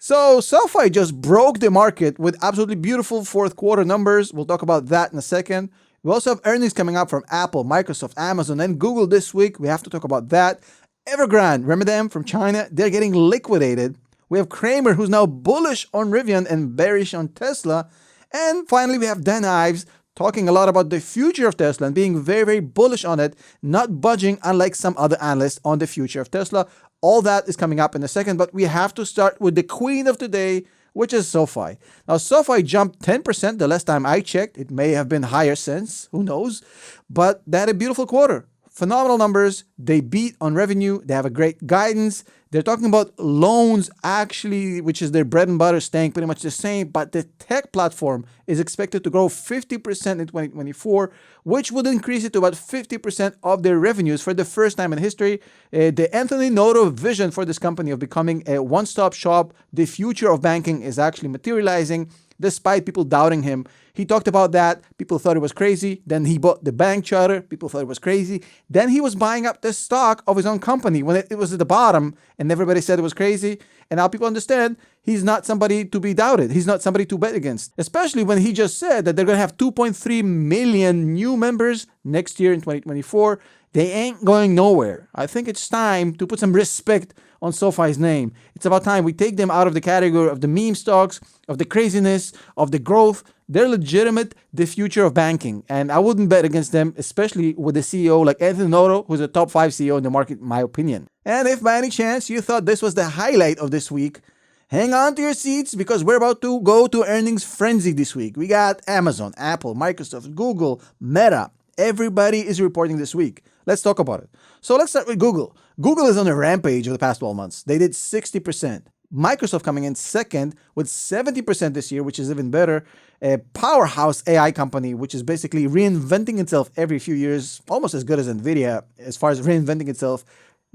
So Sofi just broke the market with absolutely beautiful fourth quarter numbers. We'll talk about that in a second. We also have earnings coming up from Apple, Microsoft, Amazon, and Google this week. We have to talk about that. Evergrande, remember them from China? They're getting liquidated. We have Kramer, who's now bullish on Rivian and bearish on Tesla. And finally, we have Ives talking a lot about the future of Tesla and being very, very bullish on it, not budging unlike some other analysts on the future of Tesla. All that is coming up in a second, but we have to start with the queen of the day, which is Sofi. Now, Sofi jumped 10% the last time I checked. It may have been higher since, who knows? But they had a beautiful quarter. Phenomenal numbers. They beat on revenue. They have a great guidance. They're talking about loans, actually, which is their bread and butter, staying pretty much the same. But the tech platform is expected to grow 50% in 2024, which would increase it to about 50% of their revenues for the first time in history. The Anthony Noto vision for this company of becoming a one-stop shop, the future of banking, is actually materializing. Despite people doubting him, he talked about that. People thought it was crazy. Then he bought the bank charter. People thought it was crazy. Then he was buying up the stock of his own company when it was at the bottom and everybody said it was crazy. And now people understand he's not somebody to be doubted. He's not somebody to bet against, especially when he just said that they're going to have 2.3 million new members next year in 2024. They ain't going nowhere. I think it's time to put some respect on Sofi's name. It's about time we take them out of the category of the meme stocks, of the craziness, of the growth. They're legitimate, the future of banking. And I wouldn't bet against them, especially with a CEO like Anthony Noto, who's a top 5 CEO in the market, in my opinion. And if by any chance you thought this was the highlight of this week, hang on to your seats because we're about to go to earnings frenzy this week. We got Amazon, Apple, Microsoft, Google, Meta. Everybody is reporting this week. Let's talk about it. So let's start with Google. Google is on a rampage over the past 12 months. They did 60%. Microsoft coming in second with 70% this year, which is even better. A powerhouse AI company, which is basically reinventing itself every few years, almost as good as NVIDIA as far as reinventing itself.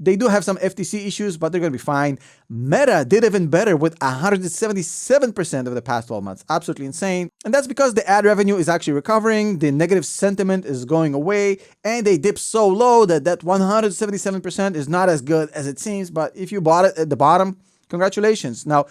They do have some FTC issues, but they're going to be fine. Meta did even better with 177% over the past 12 months. Absolutely insane. And that's because the ad revenue is actually recovering, the negative sentiment is going away, and they dipped so low that 177% is not as good as it seems. But if you bought it at the bottom, congratulations. Now,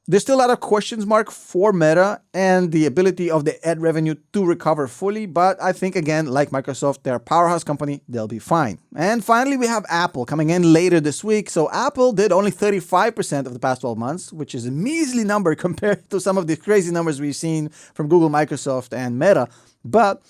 there's still a lot of questions mark for Meta and the ability of the ad revenue to recover fully. But I think, again, like Microsoft, they're a powerhouse company. They'll be fine. And finally, we have Apple coming in later this week. So Apple did only 35% of the past 12 months, which is a measly number compared to some of the crazy numbers we've seen from Google, Microsoft, and Meta. But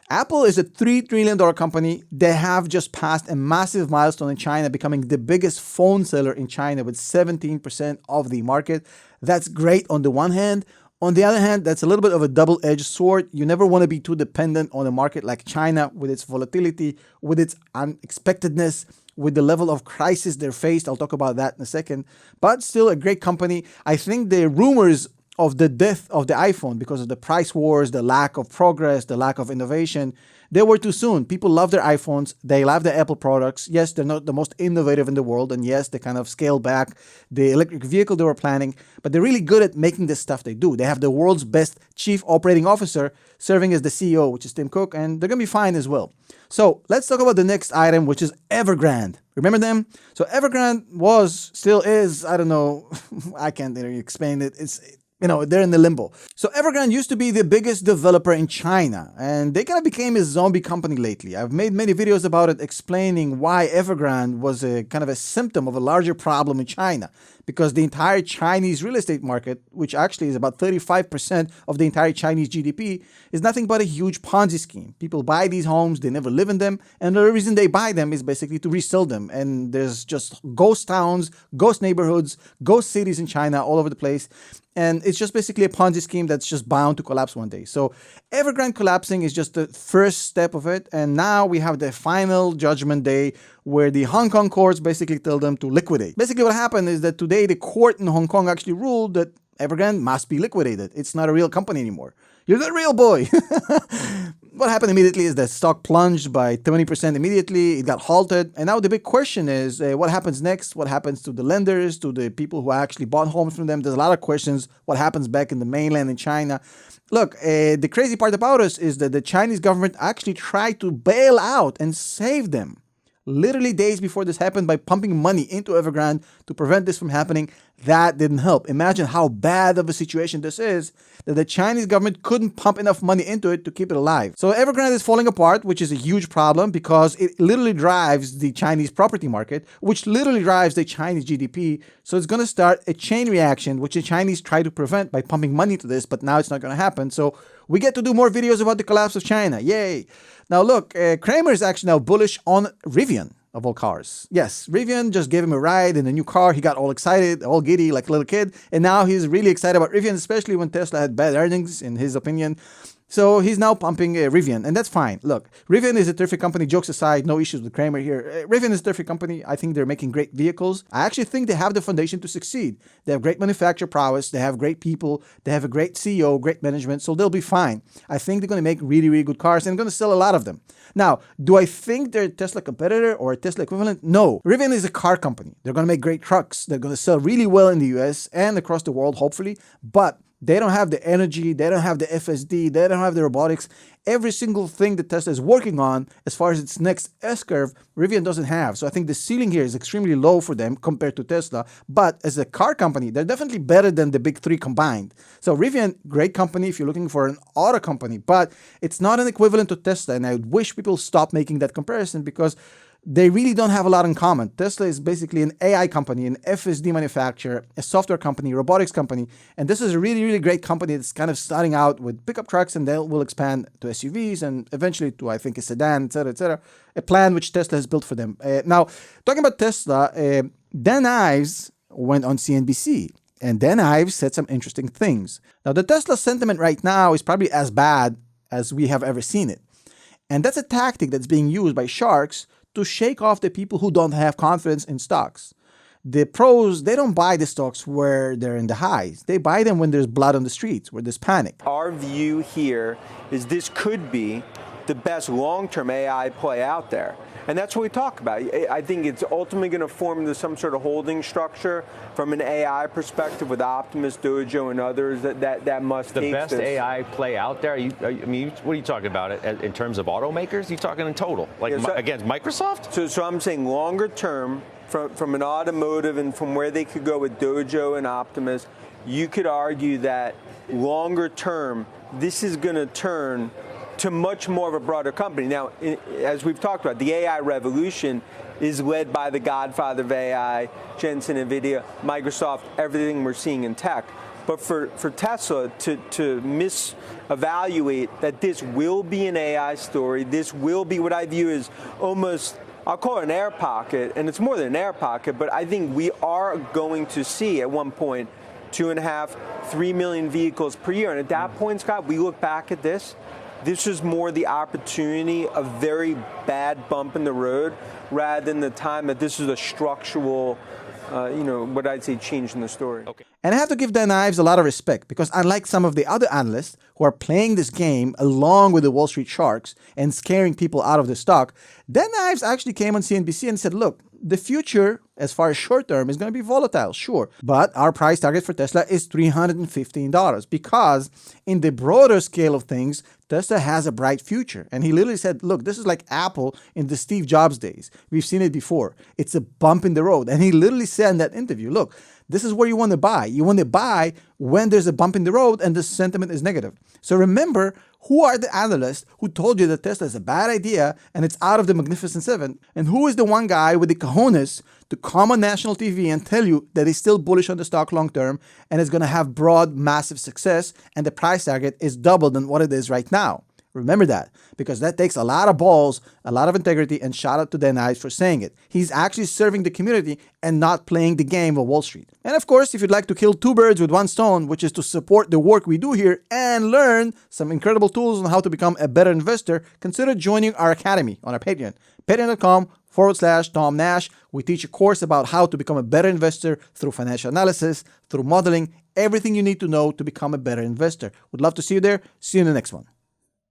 Apple is a $3 trillion company. They have just passed a massive milestone in China, becoming the biggest phone seller in China with 17% of the market. That's great on the one hand. On the other hand, that's a little bit of a double-edged sword. You never want to be too dependent on a market like China with its volatility, with its unexpectedness, with the level of crisis they're faced. I'll talk about that in a second. But still a great company. I think the rumors of the death of the iPhone because of the price wars, the lack of progress, the lack of innovation, they were too soon. People love their iPhones. They love the Apple products. Yes, they're not the most innovative in the world. And yes, they kind of scaled back the electric vehicle they were planning. But they're really good at making this stuff they do. They have the world's best chief operating officer serving as the CEO, which is Tim Cook. And they're going to be fine as well. So let's talk about the next item, which is Evergrande. Remember them? So Evergrande still is, I don't know, I can't really explain it. They're in the limbo. So Evergrande used to be the biggest developer in China, and they kind of became a zombie company lately. I've made many videos about it explaining why Evergrande was a kind of a symptom of a larger problem in China, because the entire Chinese real estate market, which actually is about 35% of the entire Chinese GDP, is nothing but a huge Ponzi scheme. People buy these homes, they never live in them, and the reason they buy them is basically to resell them. And there's just ghost towns, ghost neighborhoods, ghost cities in China all over the place. And it's just basically a Ponzi scheme that's just bound to collapse one day. So Evergrande collapsing is just the first step of it. And now we have the final judgment day where the Hong Kong courts basically tell them to liquidate. Basically what happened is that today the court in Hong Kong actually ruled that Evergrande must be liquidated. It's not a real company anymore. You're the real boy. What happened immediately is the stock plunged by 20% immediately. It got halted. And now the big question is, what happens next? What happens to the lenders, to the people who actually bought homes from them? There's a lot of questions. What happens back in the mainland in China? Look, the crazy part about us is that the Chinese government actually tried to bail out and save them literally days before this happened by pumping money into Evergrande to prevent this from happening. That didn't help. Imagine how bad of a situation this is that the Chinese government couldn't pump enough money into it to keep it alive. So Evergrande is falling apart, which is a huge problem because it literally drives the Chinese property market, which literally drives the Chinese GDP. So it's going to start a chain reaction, which the Chinese try to prevent by pumping money to this, but now it's not going to happen. So we get to do more videos about the collapse of China. Yay. Now look, Kramer is actually now bullish on Rivian. Of all cars. Yes, Rivian just gave him a ride in a new car. He got all excited, all giddy like a little kid. And now he's really excited about Rivian, especially when Tesla had bad earnings, in his opinion. So he's now pumping Rivian, and that's fine. Look, Rivian is a terrific company. Jokes aside, no issues with Kramer here. Rivian is a terrific company. I think they're making great vehicles. I actually think they have the foundation to succeed. They have great manufacturer prowess. They have great people. They have a great CEO, great management, so they'll be fine. I think they're going to make really, really good cars and going to sell a lot of them. Now, do I think they're a Tesla competitor or a Tesla equivalent? No. Rivian is a car company. They're going to make great trucks. They're going to sell really well in the US and across the world, hopefully, but they don't have the energy, they don't have the FSD, they don't have the robotics. Every single thing that Tesla is working on as far as its next S-curve, Rivian doesn't have. So I think the ceiling here is extremely low for them compared to Tesla. But as a car company, they're definitely better than the big three combined. So Rivian, great company if you're looking for an auto company, but it's not an equivalent to Tesla. And I wish people stop making that comparison because they really don't have a lot in common. Tesla is basically an AI company, an FSD manufacturer, a software company, robotics company. And this is a really, really great company that's kind of starting out with pickup trucks and they will expand to SUVs and eventually to, I think, a sedan, etc., a plan which Tesla has built for them. Now, talking about Tesla, Dan Ives went on CNBC. And Dan Ives said some interesting things. Now, the Tesla sentiment right now is probably as bad as we have ever seen it. And that's a tactic that's being used by sharks to shake off the people who don't have confidence in stocks. The pros, they don't buy the stocks where they're in the highs. They buy them when there's blood on the streets, where there's panic. Our view here is this could be the best long-term AI play out there. And that's what we talk about. I think it's ultimately going to form into some sort of holding structure from an AI perspective with Optimus, Dojo, and others that must the take best this. AI play out there. What are you talking about in terms of automakers? You talking in total, like against Microsoft? So I'm saying longer term, from an automotive and from where they could go with Dojo and Optimus, you could argue that longer term, this is going to turn to much more of a broader company. Now, as we've talked about, the AI revolution is led by the godfather of AI, Jensen, NVIDIA, Microsoft, everything we're seeing in tech. But for Tesla to misevaluate that this will be an AI story, this will be what I view as almost, I'll call it an air pocket, and it's more than an air pocket, but I think we are going to see at one point 2.5, 3 million vehicles per year. And at that point, Scott, we look back at this is more the opportunity, a very bad bump in the road, rather than the time that this is a structural, what I'd say change in the story. Okay. And I have to give Dan Ives a lot of respect because unlike some of the other analysts who are playing this game along with the Wall Street sharks and scaring people out of the stock, Dan Ives actually came on CNBC and said, look, the future, as far as short term, is going to be volatile, sure. But our price target for Tesla is $315 because in the broader scale of things, Tesla has a bright future. And he literally said, look, this is like Apple in the Steve Jobs days. We've seen it before. It's a bump in the road. And he literally said in that interview, look, this is where you want to buy. You want to buy when there's a bump in the road and the sentiment is negative. So remember, who are the analysts who told you that Tesla is a bad idea and it's out of the Magnificent Seven? And who is the one guy with the cojones to come on national TV and tell you that he's still bullish on the stock long term and is going to have broad, massive success and the price target is double than what it is right now? Remember that, because that takes a lot of balls, a lot of integrity, and shout out to Dan Ives for saying it. He's actually serving the community and not playing the game of Wall Street. And of course, if you'd like to kill two birds with one stone, which is to support the work we do here and learn some incredible tools on how to become a better investor, consider joining our academy on our Patreon. Patreon.com/Tom Nash. We teach a course about how to become a better investor through financial analysis, through modeling, everything you need to know to become a better investor. Would love to see you there. See you in the next one.